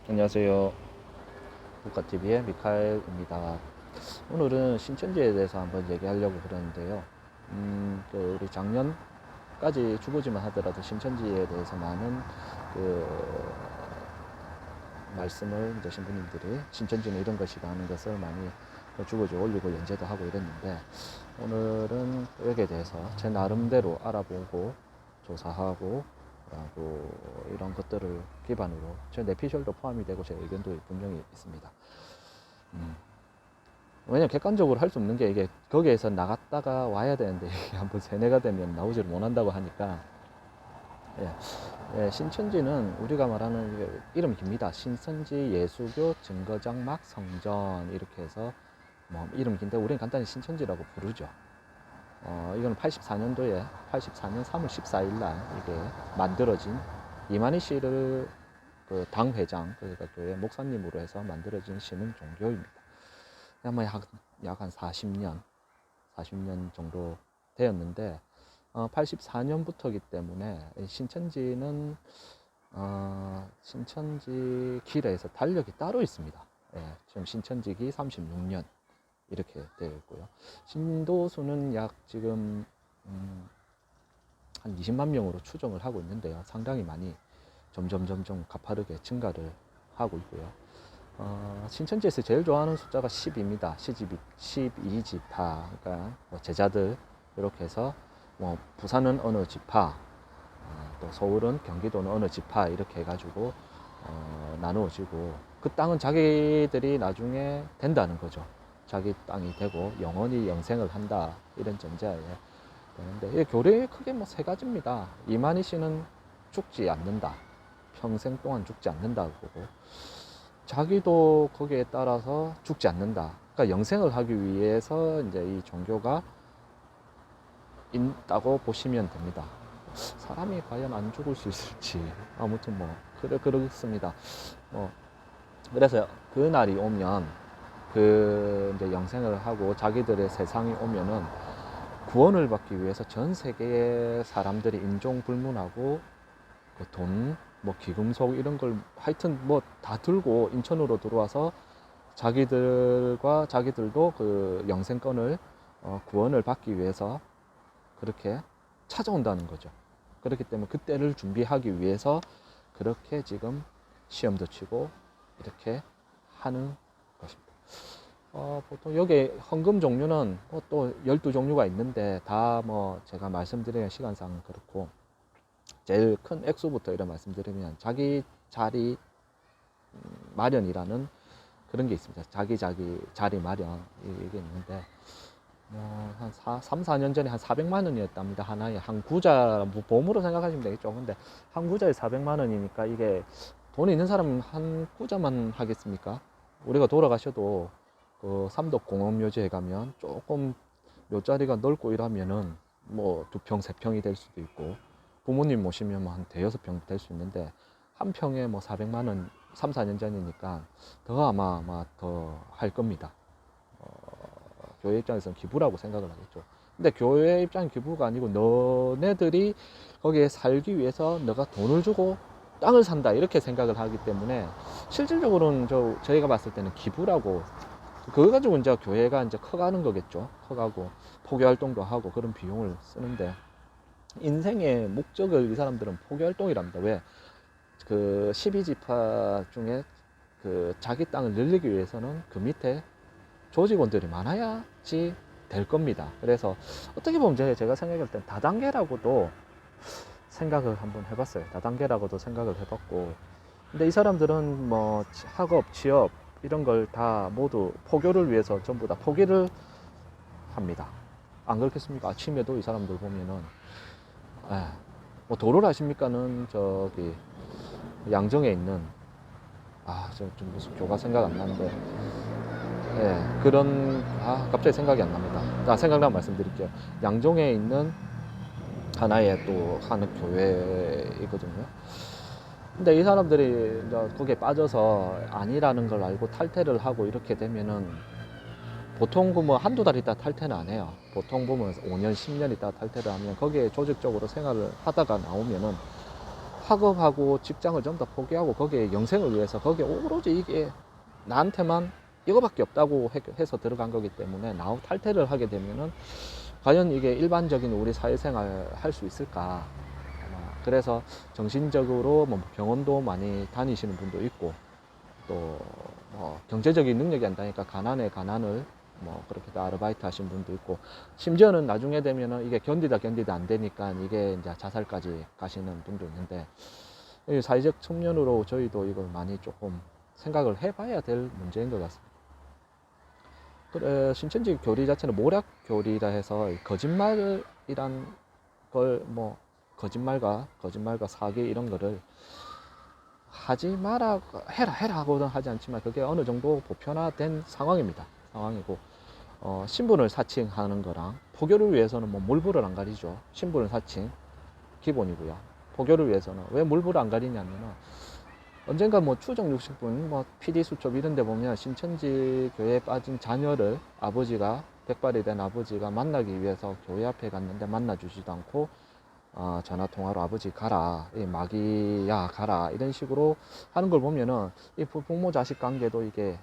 안녕하세요. 국가TV의 미카엘입니다. 오늘은 신천지에 대해서 한번 얘기하려고 그러는데요. 우리 작년까지 주보지만 하더라도 신천지에 대해서 많은 그 말씀을 이제 신부님들이 신천지는 이런 것이다 하는 것을 많이 주보지 올리고 연재도 하고 이랬는데, 오늘은 여기에 대해서 제 나름대로 알아보고 조사하고 라고 이런 것들을 기반으로 제 내피셜도 포함이 되고 제 의견도 분명히 있습니다. 왜냐면 객관적으로 할 수 없는 게, 이게 거기에서 나갔다가 와야 되는데 이게 한번 세뇌가 되면 나오지를 못한다고 하니까, 신천지는 우리가 말하는 이름이 깁니다. 신천지 예수교 증거장막 성전, 이렇게 해서 뭐 이름이 긴데 우리는 간단히 신천지라고 부르죠. 이거는 84년도에 84년 3월 14일 날 이게 만들어진, 이만희 씨를 그 당회장, 그러니까 교회 목사님으로 해서 만들어진 신흥 종교입니다. 아마 약 한 40년 정도 되었는데, 84년부터이기 때문에 신천지는 신천지 길에서 달력이 따로 있습니다. 지금 신천지기 36년 이렇게 되어 있고요. 신도수는 약 지금 한 20만 명으로 추정을 하고 있는데요. 상당히 많이 점점 가파르게 증가를 하고 있고요. 신천지에서 제일 좋아하는 숫자가 10입니다. 12지파, 그러니까 뭐 제자들 이렇게 해서 뭐 부산은 어느 지파, 또 서울은 경기도는 어느 지파, 이렇게 해가지고 나누어지고, 그 땅은 자기들이 나중에 된다는 거죠. 자기 땅이 되고 영원히 영생을 한다, 이런 전제하에 되는데, 이 교리의 크게 뭐 세 가지입니다. 이만희 씨는 죽지 않는다, 평생 동안 죽지 않는다고 보고, 자기도 거기에 따라서 죽지 않는다. 그러니까 영생을 하기 위해서 이제 이 종교가 있다고 보시면 됩니다. 사람이 과연 안 죽을 수 있을지, 아무튼 뭐 그렇습니다. 그래서 그 날이 오면, 그 이제 영생을 하고 자기들의 세상이 오면은 구원을 받기 위해서 전 세계의 사람들이 인종 불문하고 그 돈, 뭐 기금속 이런 걸 하여튼 뭐 다 들고 인천으로 들어와서 자기들도 그 영생권을 구원을 받기 위해서 그렇게 찾아온다는 거죠. 그렇기 때문에 그때를 준비하기 위해서 그렇게 지금 시험도 치고 이렇게 하는 것입니다. 보통 여기 헌금 종류는 또 12종류가 있는데, 다 뭐 제가 말씀드리는 시간상 그렇고, 제일 큰 액수부터 이런 말씀드리면 자기 자리 마련이라는 그런 게 있습니다. 자기 자리 마련, 이게 있는데, 한 3, 4년 전에 한 400만 원이었답니다. 하나에 한 구자, 뭐 보험으로 생각하시면 되겠죠. 근데 한 구자에 400만 원이니까 이게 돈이 있는 사람은 한 구자만 하겠습니까? 우리가 돌아가셔도 그 삼덕공업묘지에 가면 조금 묘자리가 넓고 이러면은 뭐 2평, 3평이 될 수도 있고, 부모님 모시면 뭐 한 대여섯 평 될 수 있는데, 한 평에 뭐 400만 원, 3, 4년 전이니까 더 아마 더 할 겁니다. 교회 입장에서는 기부라고 생각을 하겠죠. 근데 교회 입장은 기부가 아니고, 너네들이 거기에 살기 위해서 너가 돈을 주고 땅을 산다, 이렇게 생각을 하기 때문에, 실질적으로는 저희가 봤을 때는 기부라고, 그거 가지고 이제 교회가 이제 커가는 거겠죠. 커가고 포교 활동도 하고 그런 비용을 쓰는데, 인생의 목적을 이 사람들은 포교 활동이랍니다. 왜? 그 12지파 중에 그 자기 땅을 늘리기 위해서는 그 밑에 조직원들이 많아야지 될 겁니다. 그래서 어떻게 보면 제가 생각할 땐 다단계라고도 생각을 한번 해봤어요. 다단계라고도 생각을 해봤고, 근데 이 사람들은 뭐 학업, 취업 이런 걸 다 모두 포교를 위해서 전부 다 포기를 합니다. 안 그렇겠습니까? 아침에도 이 사람들 보면은, 뭐 도를 아십니까는 저기 양정에 있는, 좀 무슨 교가 생각 안 나는데, 그런, 갑자기 생각이 안 납니다. 생각나면 말씀드릴게요. 양종에 있는 하나의 또 하는 교회이거든요. 근데 이 사람들이 이제 거기에 빠져서 아니라는 걸 알고 탈퇴를 하고 이렇게 되면은, 보통 뭐 한두 달 있다 탈퇴는 안 해요. 보통 보면 5년, 10년 있다 탈퇴를 하면, 거기에 조직적으로 생활을 하다가 나오면은 학업하고 직장을 전부 다 포기하고 거기에 영생을 위해서 거기에 오로지 이게 나한테만 이거밖에 없다고 해서 들어간 거기 때문에 나후 탈퇴를 하게 되면은 과연 이게 일반적인 우리 사회생활 할 수 있을까. 그래서 정신적으로 뭐 병원도 많이 다니시는 분도 있고 또 경제적인 능력이 안 되니까 가난에 가난을 뭐 그렇게 또 아르바이트 하신 분도 있고 심지어는 나중에 되면은 이게 견디다 안 되니까 이게 이제 자살까지 가시는 분도 있는데 이 사회적 측면으로 저희도 이걸 많이 조금 생각을 해봐야 될 문제인 것 같습니다. 그래, 신천지 교리 자체는 모략 교리라 해서 거짓말이란 걸 뭐 거짓말과 사기 이런 거를 하지 마라 해라 하고는 하지 않지만 그게 어느 정도 보편화된 상황입니다. 상황이고 신분을 사칭하는 거랑 포교를 위해서는 뭐 물불을 안 가리죠. 신분을 사칭 기본이고요. 포교를 위해서는 왜 물불을 안 가리냐면은 언젠가 뭐 추정 60분 뭐 PD 수첩 이런 데 보면 신천지 교회에 빠진 자녀를 아버지가 백발이 된 아버지가 만나기 위해서 교회 앞에 갔는데 만나주지도 않고 전화 통화로 아버지 가라, 이 마귀야 가라 이런 식으로 하는 걸 보면은 이 부모 자식 관계도 이게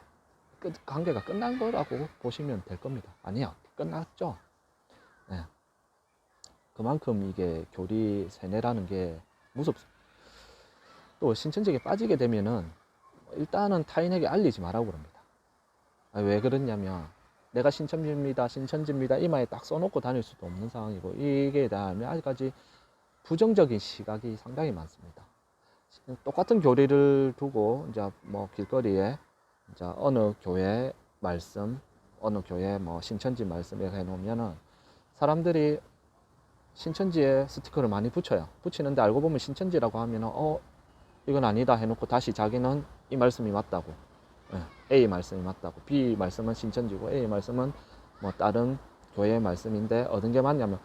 관계가 끝난 거라고 보시면 될 겁니다. 아니요, 끝났죠. 네. 그만큼 이게 교리 세뇌라는 게 무섭습니다. 또 신천지에 빠지게 되면은 일단은 타인에게 알리지 말라고 그럽니다. 왜 그러냐면 내가 신천지입니다 이마에 딱 써놓고 다닐 수도 없는 상황이고 이게 다음에 아직까지 부정적인 시각이 상당히 많습니다. 똑같은 교리를 두고 이제 뭐 길거리에 이제 어느 교회 말씀, 어느 교회 뭐 신천지 말씀 이렇게 해놓으면은 사람들이 신천지에 스티커를 많이 붙여요. 붙이는데 알고 보면 신천지라고 하면은 이건 아니다 해놓고 다시 자기는 이 말씀이 맞다고, A 말씀이 맞다고, B 말씀은 신천지고 A 말씀은 뭐 다른 교회의 말씀인데 얻은 게 맞냐면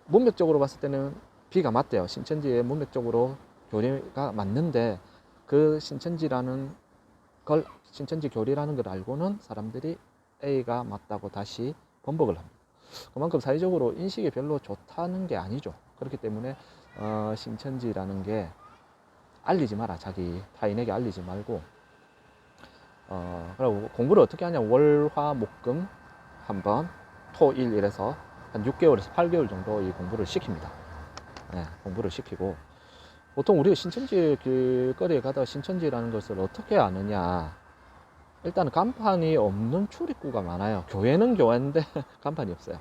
문맥적으로 봤을 때는 B가 맞대요. 신천지의 문맥적으로 교리가 맞는데 그 신천지라는 걸 신천지 교리라는 걸 알고는 사람들이 A가 맞다고 다시 번복을 합니다. 그만큼 사회적으로 인식이 별로 좋다는 게 아니죠. 그렇기 때문에 신천지라는 게 알리지 마라. 자기 타인에게 알리지 말고 그리고 공부를 어떻게 하냐. 월화목금 한번 토일 이래서 한 6개월에서 8개월 정도 이 공부를 시킵니다. 네, 공부를 시키고 보통 우리가 신천지 길거리에 가다가 신천지라는 것을 어떻게 아느냐. 일단 간판이 없는 출입구가 많아요. 교회는 교회인데 간판이 없어요.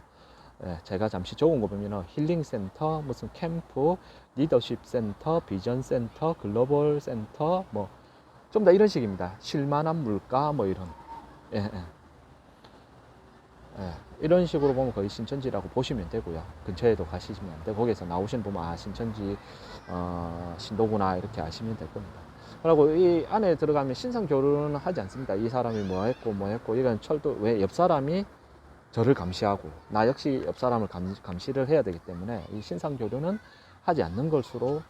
네, 제가 잠시 적은 거 보면 힐링센터, 무슨 캠프, 리더십센터, 비전센터, 글로벌센터 뭐 좀 다 이런 식입니다. 쉴만한 물가 뭐 이런 이런 식으로 보면 거의 신천지라고 보시면 되고요. 근처에도 가시면 안 되고 거기서 나오시는 보면 신천지 신도구나 이렇게 아시면 될 겁니다. 그리고 이 안에 들어가면 신상교류는 하지 않습니다. 이 사람이 뭐 했고 이건 철도 왜 옆 사람이 저를 감시하고 나 역시 옆 사람을 감시를 해야 되기 때문에 이 신상교류는 하지 않는 것으로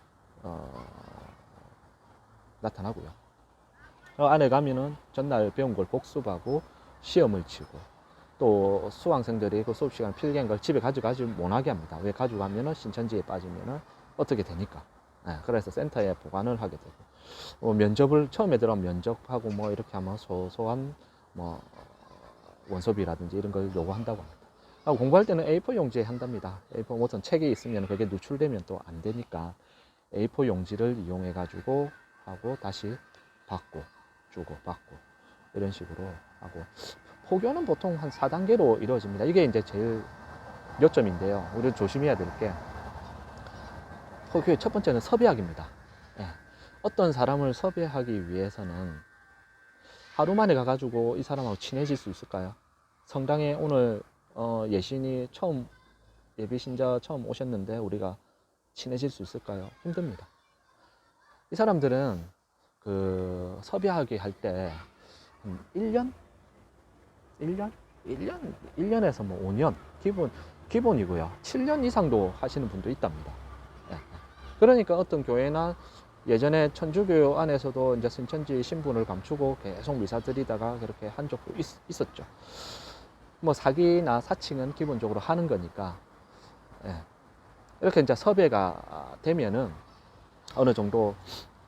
나타나고요. 안에 가면은 전날 배운 걸 복습하고 시험을 치고 또 수강생들이 그 수업 시간 필기한 걸 집에 가져가지 못하게 합니다. 왜 가져가면은 신천지에 빠지면은 어떻게 되니까. 그래서 센터에 보관을 하게 되고 면접을 처음에 들어가면 면접하고 뭐 이렇게 하면 소소한 뭐 원서비라든지 이런 걸 요구한다고 합니다. 공부할 때는 A4 용지에 한답니다. A4 무슨 책이 있으면 그게 누출되면 또 안 되니까 A4 용지를 이용해 가지고 하고 다시 받고 주고 받고 이런 식으로 하고 포교는 보통 한 4단계로 이루어집니다. 이게 이제 제일 요점인데요. 우리가 조심해야 될 게 포교의 첫 번째는 섭외학입니다. 어떤 사람을 섭외하기 위해서는 하루 만에 가가지고 이 사람하고 친해질 수 있을까요? 성당에 오늘 예신이 처음 예비신자 처음 오셨는데 우리가 친해질 수 있을까요? 힘듭니다. 이 사람들은 그 섭외하기 할 때 1년? 1년에서 뭐 5년 기본이고요. 7년 이상도 하시는 분도 있답니다. 그러니까 어떤 교회나 예전에 천주교 안에서도 이제 신천지 신분을 감추고 계속 미사 드리다가 그렇게 한 적도 있었죠. 뭐 사기나 사칭은 기본적으로 하는 거니까 이렇게 이제 섭외가 되면은 어느 정도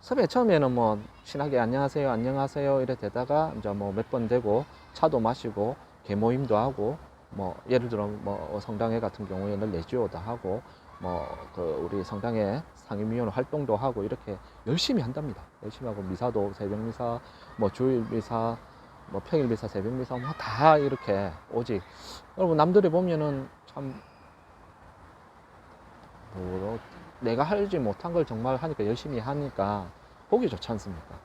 섭외 처음에는 뭐 친하게 안녕하세요 안녕하세요 이래 되다가 이제 뭐 몇 번 되고 차도 마시고 개모임도 하고 뭐 예를 들어 뭐 성당회 같은 경우에는 레지오도 하고 뭐 그 우리 성당회 상임위원 활동도 하고 이렇게 열심히 한답니다. 열심히 하고 미사도 새벽 미사 뭐 주일 미사 뭐 평일 미사 새벽 미사 뭐 다 이렇게 오직 여러분 남들이 보면은 참 뭐 내가 하지 못한 걸 정말 하니까 열심히 하니까 보기 좋지 않습니까?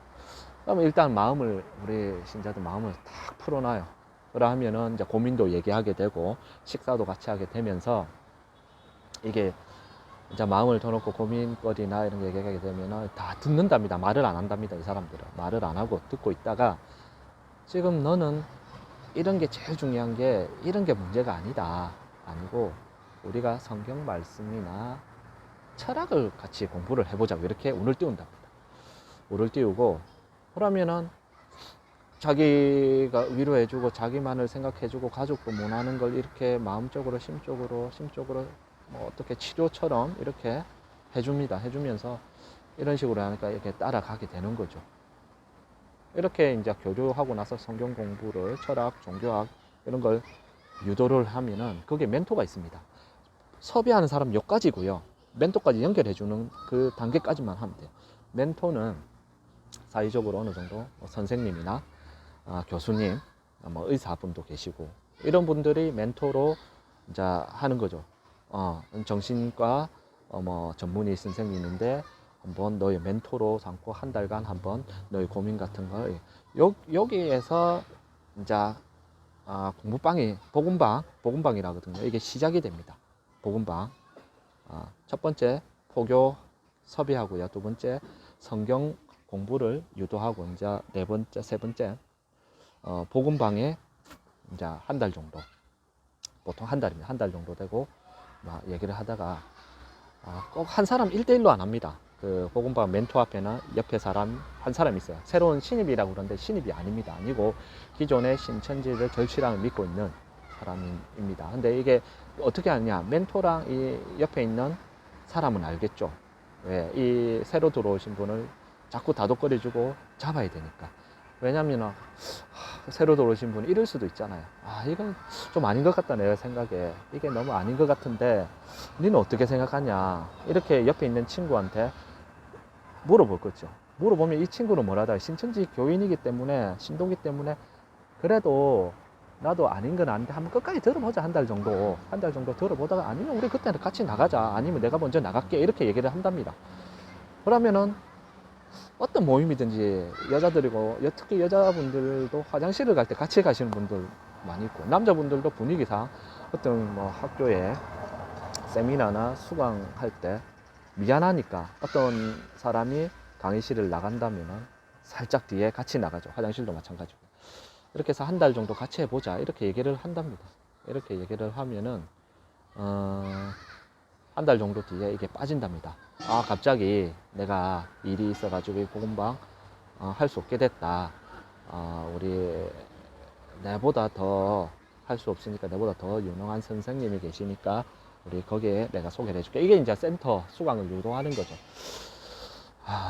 그러면 일단 마음을 우리 신자들 마음을 탁 풀어놔요. 그러면은 이제 고민도 얘기하게 되고 식사도 같이 하게 되면서 이게 이제 마음을 터놓고 고민거리나 이런 거 얘기하게 되면은 다 듣는답니다. 말을 안 한답니다. 이 사람들은 말을 안 하고 듣고 있다가 지금 너는 이런 게 제일 중요한 게 이런 게 문제가 아니다. 아니고 우리가 성경 말씀이나 철학을 같이 공부를 해보자고 이렇게 운을 띄운답니다. 운을 띄우고 그러면은 자기가 위로해주고 자기만을 생각해주고 가족도 못하는 걸 이렇게 마음적으로 심적으로 뭐 어떻게 치료처럼 이렇게 해줍니다. 해주면서 이런 식으로 하니까 이렇게 따라가게 되는 거죠. 이렇게 이제 교류하고 나서 성경 공부를 철학, 종교학 이런 걸 유도를 하면은 그게 멘토가 있습니다. 섭외하는 사람 여기까지고요. 멘토까지 연결해주는 그 단계까지만 하면 돼요. 멘토는 사회적으로 어느 정도 선생님이나 교수님, 뭐 의사분도 계시고 이런 분들이 멘토로 이제 하는 거죠. 정신과 뭐 전문의 선생님인데 한번 너의 멘토로 삼고 한 달간 한번 너의 고민 같은 걸 여기에서 이제 공부방이 복음방이라거든요. 이게 시작이 됩니다. 복음방. 첫 번째 포교 섭외하고요. 두 번째 성경 공부를 유도하고 이제 네 번째, 세 번째 복음방에 이제 한 달 정도, 보통 한 달입니다. 한 달 정도 되고 막 얘기를 하다가 꼭 한 사람 1대1로 안 합니다. 그 복음방 멘토 앞에는 옆에 사람 한 사람 있어요. 새로운 신입이라고 그러는데 신입이 아닙니다. 아니고 기존의 신천지를 절실하게 믿고 있는 사람입니다. 근데 이게 어떻게 하느냐? 멘토랑 이 옆에 있는 사람은 알겠죠. 왜? 이 새로 들어오신 분을 자꾸 다독거려주고 잡아야 되니까. 왜냐면 새로 들어오신 분이 이럴 수도 있잖아요. 이건 좀 아닌 것 같다 내가 생각에. 이게 너무 아닌 것 같은데 너는 어떻게 생각하냐. 이렇게 옆에 있는 친구한테 물어볼 거죠. 물어보면 이 친구는 뭐라다. 신천지 교인이기 때문에 신도기 때문에 그래도 나도 아닌 건 아닌데 한번 끝까지 들어보자. 한 달 정도 들어보다가 아니면 우리 그때는 같이 나가자. 아니면 내가 먼저 나갈게. 이렇게 얘기를 한답니다. 그러면은 어떤 모임이든지 여자들이고 특히 여자분들도 화장실을 갈 때 같이 가시는 분들 많이 있고 남자분들도 분위기상 어떤 뭐 학교에 세미나나 수강할 때 미안하니까 어떤 사람이 강의실을 나간다면은 살짝 뒤에 같이 나가죠. 화장실도 마찬가지고. 이렇게 해서 한 달 정도 같이 해보자. 이렇게 얘기를 한답니다. 이렇게 얘기를 하면은 한 달 정도 뒤에 이게 빠진답니다. 갑자기 내가 일이 있어가지고 복음방 할 수 없게 됐다. 우리 내보다 더 할 수 없으니까 내보다 더 유능한 선생님이 계시니까 우리 거기에 내가 소개를 해줄게. 이게 이제 센터 수강을 유도하는 거죠.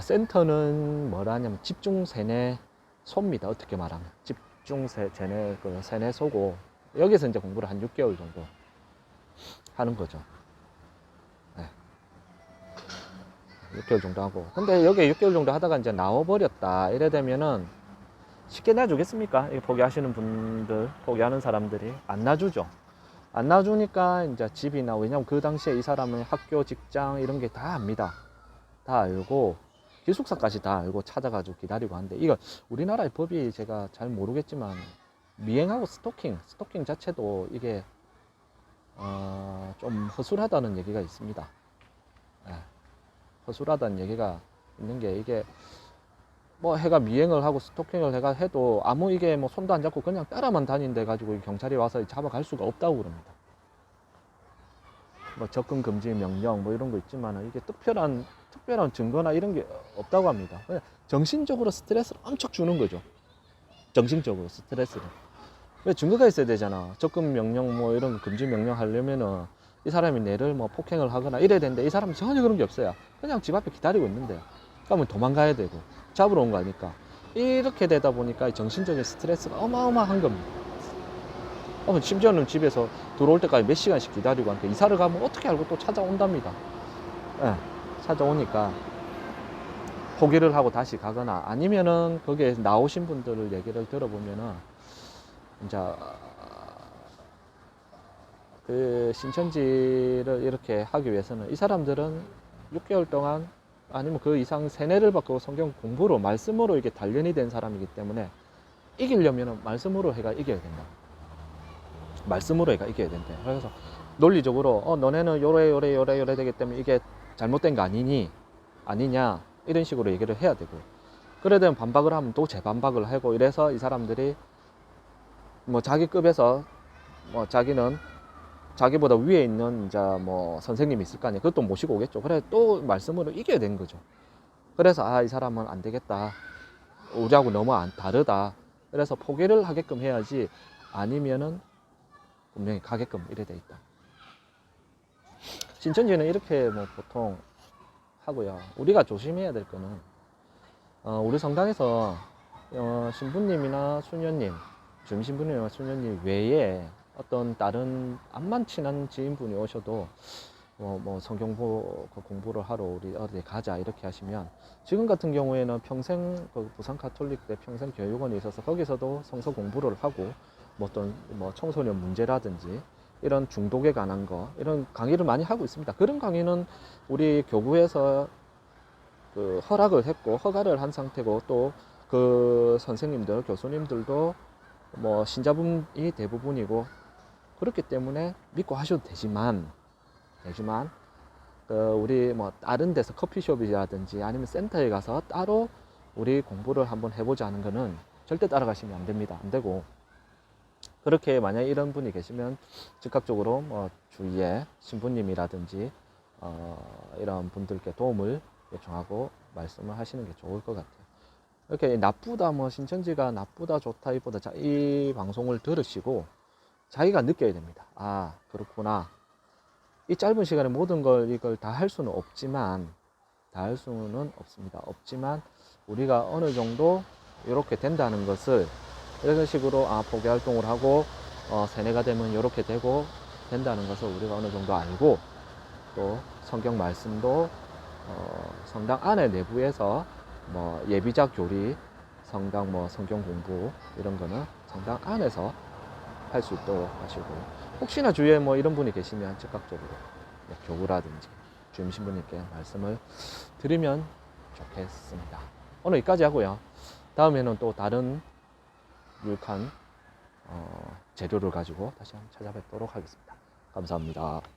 센터는 뭐라냐면 집중 세뇌소입니다. 어떻게 말하면 집중 세뇌소고 여기서 이제 공부를 한 6개월 정도 하는 거죠. 6개월 정도 하고. 근데 여기 6개월 정도 하다가 이제 나와버렸다. 이래 되면은 쉽게 놔주겠습니까? 이거 포기하시는 분들, 포기하는 사람들이 안 놔주죠. 안 놔주니까 이제 집이나, 왜냐면 그 당시에 이 사람은 학교, 직장 이런 게 다 압니다. 다 알고, 기숙사까지 다 알고 찾아가지고 기다리고 하는데, 이거 우리나라의 법이 제가 잘 모르겠지만, 미행하고 스토킹 자체도 이게, 좀 허술하다는 얘기가 있습니다. 허술하다는 얘기가 있는 게 이게 뭐 해가 미행을 하고 스토킹을 해도 아무 이게 뭐 손도 안 잡고 그냥 따라만 다닌데 가지고 경찰이 와서 잡아갈 수가 없다고 그럽니다. 뭐 접근 금지 명령 뭐 이런 거 있지만 이게 특별한 증거나 이런 게 없다고 합니다. 정신적으로 스트레스를 엄청 주는 거죠. 정신적으로 스트레스를. 왜 증거가 있어야 되잖아. 접근 명령 뭐 이런 금지 명령 하려면은 이 사람이 내를 뭐 폭행을 하거나 이래야 되는데 이 사람은 전혀 그런 게 없어요. 그냥 집 앞에 기다리고 있는데요. 그러면 도망가야 되고 잡으러 온 거 아니까. 이렇게 되다 보니까 정신적인 스트레스가 어마어마한 겁니다. 심지어는 집에서 들어올 때까지 몇 시간씩 기다리고 하니까 이사를 가면 어떻게 알고 또 찾아온답니다. 예, 찾아오니까 포기를 하고 다시 가거나 아니면은 거기에 나오신 분들을 얘기를 들어보면은 이제 그 신천지를 이렇게 하기 위해서는 이 사람들은 6개월 동안 아니면 그 이상 세뇌를 받고 성경 공부로 말씀으로 이게 단련이 된 사람이기 때문에 이기려면 말씀으로 해가 이겨야 된다. 말씀으로 해가 이겨야 된대. 그래서 논리적으로 너네는 요래 되기 때문에 이게 잘못된 거 아니니 아니냐 이런 식으로 얘기를 해야 되고, 그래 되면 반박을 하면 또 재반박을 하고, 이래서 이 사람들이 뭐 자기 급에서 뭐 자기는 자기보다 위에 있는 이제 뭐 선생님이 있을 거 아니에요. 그것도 모시고 오겠죠. 그래 또 말씀으로 이겨야 되는 거죠. 그래서 이 사람은 안 되겠다, 우리하고 너무 다르다, 그래서 포기를 하게끔 해야지 아니면은 분명히 가게끔 이래 돼 있다. 신천지는 이렇게 뭐 보통 하고요. 우리가 조심해야 될 거는 우리 성당에서 신부님이나 수녀님, 주임신부님이나 수녀님 외에 어떤 다른 암만 친한 지인분이 오셔도 뭐 성경 공부를 하러 우리 어디 가자 이렇게 하시면, 지금 같은 경우에는 평생 부산 가톨릭대 평생 교육원이 있어서 거기서도 성서 공부를 하고 뭐 어떤 뭐 청소년 문제라든지 이런 중독에 관한 거 이런 강의를 많이 하고 있습니다. 그런 강의는 우리 교구에서 그 허락을 했고 허가를 한 상태고, 또 그 선생님들 교수님들도 뭐 신자분이 대부분이고 그렇기 때문에 믿고 하셔도 되지만 우리 뭐 다른 데서 커피숍이라든지 아니면 센터에 가서 따로 우리 공부를 한번 해보자 하는 거는 절대 따라가시면 안 됩니다. 안 되고, 그렇게 만약에 이런 분이 계시면 즉각적으로 뭐 주위에 신부님이라든지 이런 분들께 도움을 요청하고 말씀을 하시는 게 좋을 것 같아요. 이렇게 나쁘다, 뭐 신천지가 나쁘다 좋다 이보다 이 방송을 들으시고 자기가 느껴야 됩니다. 그렇구나. 이 짧은 시간에 모든 걸 이걸 다 할 수는 없지만 없지만 우리가 어느 정도 이렇게 된다는 것을, 이런 식으로 포교 활동을 하고 세뇌가 되면 이렇게 되고 된다는 것을 우리가 어느 정도 알고, 또 성경 말씀도 성당 안에 내부에서 뭐 예비자 교리, 성당 뭐 성경 공부 이런 거는 성당 안에서 할 수 있도록 하시고, 혹시나 주위에 뭐 이런 분이 계시면 즉각적으로 뭐 교구라든지 주임 신부님께 말씀을 드리면 좋겠습니다. 오늘 여기까지 하고요. 다음에는 또 다른 유익한 재료를 가지고 다시 한번 찾아뵙도록 하겠습니다. 감사합니다.